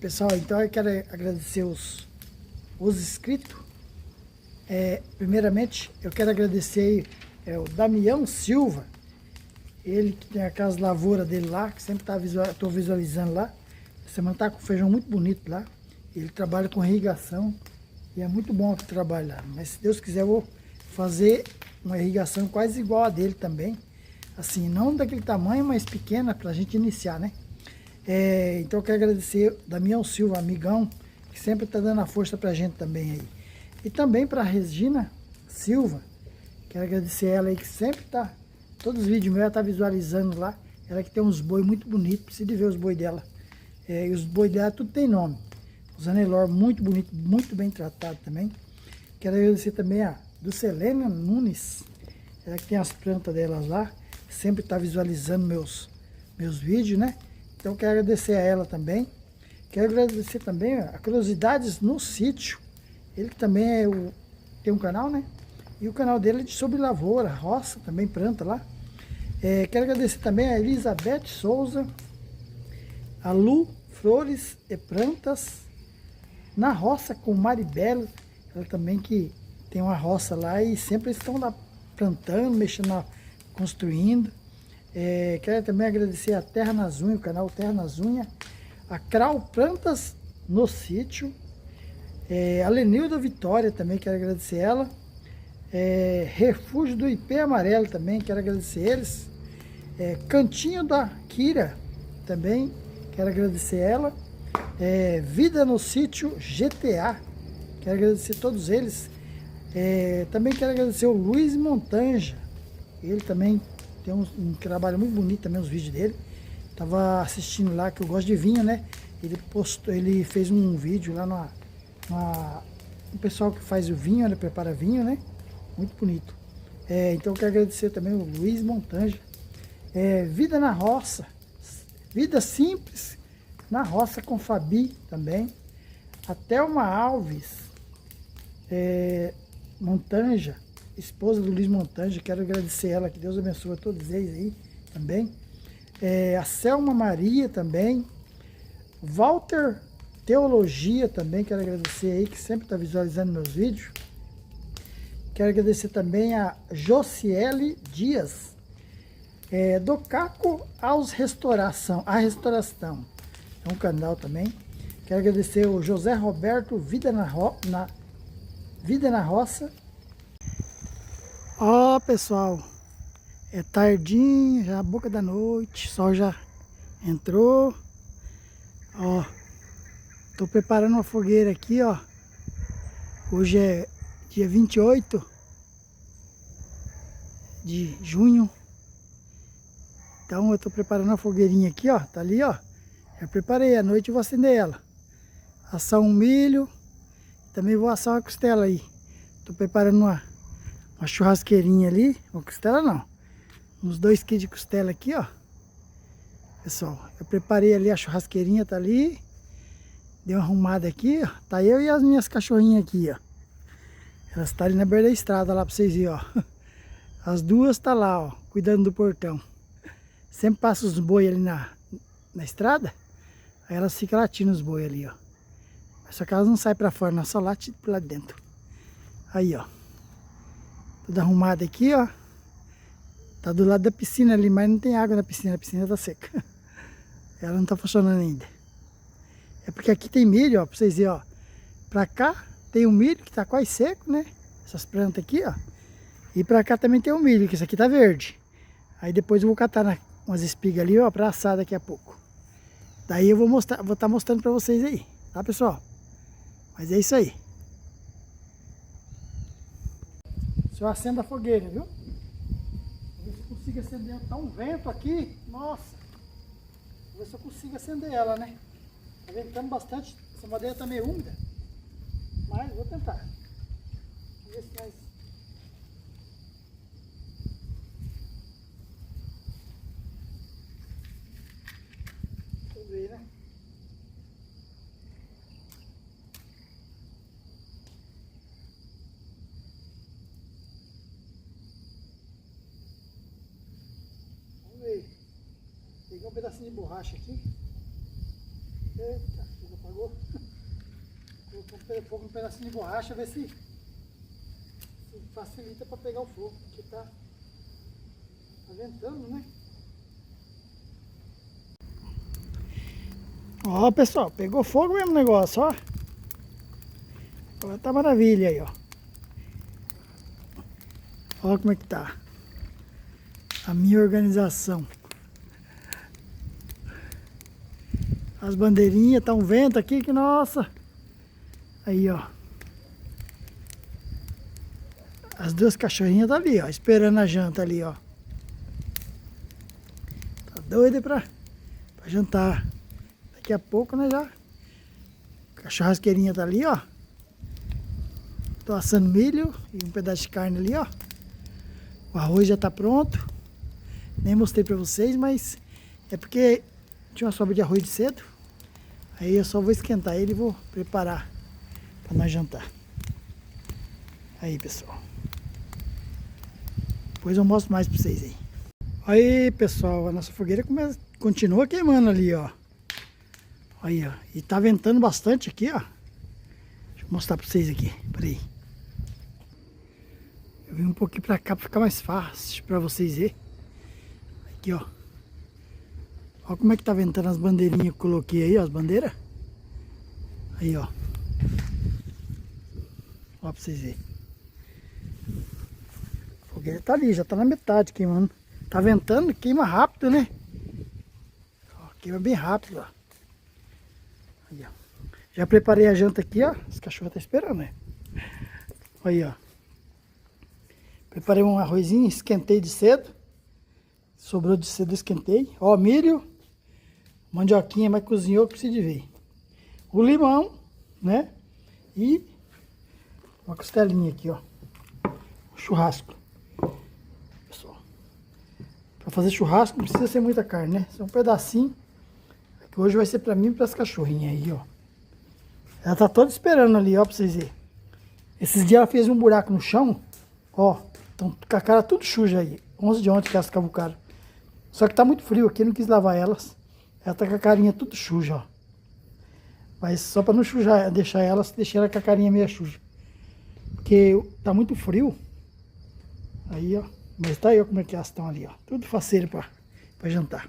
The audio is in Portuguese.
Pessoal, então eu quero agradecer os inscritos. Primeiramente, eu quero agradecer aí, o Damião Silva, ele que tem aquelas lavouras dele lá, que sempre estou visualizando lá. Essa semana tá com feijão muito bonito lá. Ele trabalha com irrigação e é muito bom o trabalho lá. Mas se Deus quiser, eu vou fazer uma irrigação quase igual a dele também. Assim, não daquele tamanho, mas pequena, para a gente iniciar, né? Então eu quero agradecer Damião Silva, amigão, que sempre está dando a força pra gente também aí. E também para Regina Silva, quero agradecer ela aí que sempre tá, todos os vídeos meus ela tá visualizando lá. Ela que tem uns boi muito bonitos, precisa de ver os boi dela. E os boi dela tudo tem nome. Os Anelor muito bonito, muito bem tratado também. Quero agradecer também a Dulcelena Nunes, ela que tem as plantas delas lá, sempre tá visualizando meus vídeos, né? Então quero agradecer a ela também. Quero agradecer também a Curiosidades no Sítio. Ele que também tem um canal, né? E o canal dele é de sobre lavoura, roça, também planta lá. Quero agradecer também a Elizabeth Souza, a Lu Flores e Plantas, na roça com Maribela. Ela também que tem uma roça lá e sempre estão lá plantando, mexendo, construindo. Quero também agradecer a Terra nas Unhas, o canal Terra nas Unhas, a Crau Plantas no Sítio, a Lenilda Vitória também, quero agradecer ela, Refúgio do IP Amarelo também, quero agradecer eles, Cantinho da Kira também, quero agradecer ela, Vida no Sítio GTA, quero agradecer todos eles, também quero agradecer o Luiz Montanja, ele também tem um trabalho muito bonito também, os vídeos dele. Tava assistindo lá, que eu gosto de vinho, né? Ele fez um vídeo lá o pessoal que faz o vinho, ele prepara vinho, né? Muito bonito. Então eu quero agradecer também o Luiz Montanja. Vida na Roça, Vida Simples na Roça com Fabi também. A Thelma Alves Montanja, esposa do Luiz Montanja, quero agradecer ela, que Deus abençoe a todos eles aí também. A Selma Maria também, Walter Teologia também, quero agradecer aí, que sempre está visualizando meus vídeos. Quero agradecer também a Josiele Dias, do Caco a Restauração, é um canal também. Quero agradecer o José Roberto Vida na Roça. Ó, pessoal, é tardinho, já a boca da noite, o sol já entrou. Ó, tô preparando uma fogueira aqui, ó. Hoje é dia 28 de junho. Então eu tô preparando uma fogueirinha aqui, ó, tá ali, ó. Já preparei, à noite eu vou acender ela. Assar um milho, também vou assar uma costela aí. Tô preparando uma churrasqueirinha ali, uma costela não. Uns 2 kg de costela aqui, ó. Pessoal, eu preparei ali a churrasqueirinha, tá ali. Dei uma arrumada aqui, ó. Tá eu e as minhas cachorrinhas aqui, ó. Elas estão ali na beira da estrada lá pra vocês verem, ó. As duas tá lá, ó, cuidando do portão. Sempre passa os boi ali na estrada. Aí elas ficam latindo os boi ali, ó. Só que elas não saem pra fora, não, só late lá dentro. Aí, ó. Tudo arrumado aqui, ó. Tá do lado da piscina ali, mas não tem água na piscina, a piscina tá seca. Ela não tá funcionando ainda. É porque aqui tem milho, ó, pra vocês verem, ó. Pra cá tem o milho que tá quase seco, né? Essas plantas aqui, ó. E pra cá também tem o milho, que isso aqui tá verde. Aí depois eu vou catar umas espigas ali, ó, pra assar daqui a pouco. Daí eu vou estar mostrando pra vocês aí, tá, pessoal? Mas é isso aí. Se eu acendo a fogueira, viu? Vou ver se eu consigo acender. Tá um vento aqui, nossa. Vou ver se eu consigo acender ela, né? Tá ventando bastante, essa madeira tá meio úmida. Mas vou tentar. Vamos ver se nós... Vamos ver, né? Vamos ver. Peguei um pedacinho de borracha aqui. Eita, já apagou. Vou pôr um pedacinho de borracha, ver se facilita para pegar o fogo, porque tá ventando, né? Ó, pessoal, pegou fogo mesmo o negócio, ó. Agora tá maravilha aí, ó. Olha como é que tá a minha organização. As bandeirinhas, tá um vento aqui que, nossa. Aí, ó. As duas cachorrinhas tá ali, ó, esperando a janta ali, ó. Tá doida pra jantar. Daqui a pouco, né, já. A churrasqueirinha tá ali, ó. Tô assando milho e um pedaço de carne ali, ó. O arroz já tá pronto. Nem mostrei pra vocês, mas é porque tinha uma sobra de arroz de cedo. Aí eu só vou esquentar ele e vou preparar pra nós jantar. Aí, pessoal. Depois eu mostro mais pra vocês aí. Aí, pessoal, a nossa fogueira continua queimando ali, ó. Aí, ó. E tá ventando bastante aqui, ó. Deixa eu mostrar pra vocês aqui. Peraí. Eu vim um pouquinho pra cá pra ficar mais fácil pra vocês verem. Aqui, ó. Olha como é que tá ventando as bandeirinhas que eu coloquei aí, ó, as bandeiras. Aí, ó. Ó pra vocês verem. A fogueira tá ali, já tá na metade queimando. Tá ventando, queima rápido, né? Ó, queima bem rápido, ó. Aí, ó. Já preparei a janta aqui, ó. Os cachorros tá esperando, né? Aí, ó. Preparei um arrozinho, esquentei de cedo. Sobrou de cedo, esquentei. Ó, milho. Mandioquinha, mas cozinhou, que precisa de ver. O limão, né? E uma costelinha aqui, ó. Um churrasco. Pessoal, pra fazer churrasco não precisa ser muita carne, né? Só um pedacinho. Que hoje vai ser pra mim e pras cachorrinhas aí, ó. Ela tá toda esperando ali, ó, pra vocês verem. Esses dias ela fez um buraco no chão, ó. Estão com a cara tudo suja aí. 11 de ontem que elas cavucaram. Só que tá muito frio aqui, não quis lavar elas. Ela tá com a carinha tudo suja, ó. Mas só pra não sujar, deixar ela com a carinha meio suja. Porque tá muito frio. Aí, ó. Mas tá aí, ó, como é que elas estão ali, ó. Tudo faceiro pra jantar.